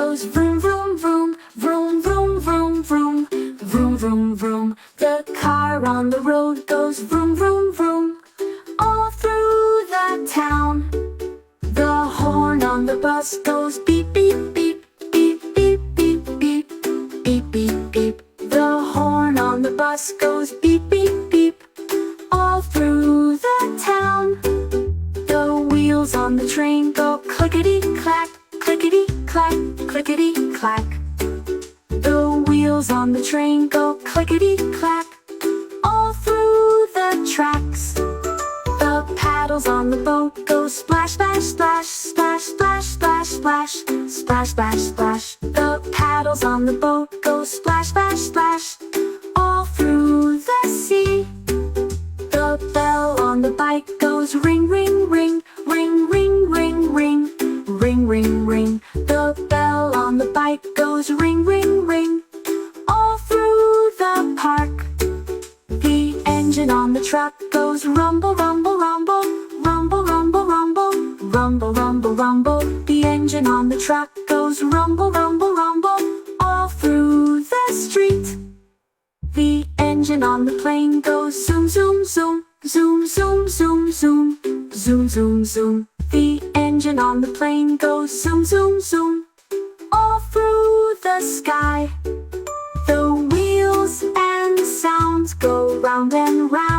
goes vroom, vroom, vroom, vroom, vroom, vroom, vroom, vroom, vroom, vroom. The car on the road goes vroom, vroom, vroom, all through the town. The horn on the bus goes beep, beep, beep, beep, beep, beep, beep, beep, beep, beep. The horn on the bus goes beep, beep, beep, all through the town. The wheels on the train go clickety-clack, clickety-clack, clickety-clack. The wheels on the train go clickety-clack, all through the tracks. The paddles on the boat go splash, splash, splash, splash, splash, splash, splash, splash, splash, splash. The paddles on the boat go splash, splash, splash, all through the sea. The bell on the bike goes ring, ring, ring, ring, ring, ring, ring, ring, ring, ring. The bell on the bike goes ring, ring, ring, all through the park. The engine on the truck goes rumble, rumble, rumble, rumble, rumble, rumble, rumble, rumble, rumble. The engine on the truck goes rumble, rumble, rumble, all through the street. The engine on the plane goes zoom, zoom, zoom, zoom, zoom, zoom, zoom, zoom, zoom, zoom. The engine on the plane goes zoom, zoom, zoom, all through the sky. The wheels and sounds go round and round.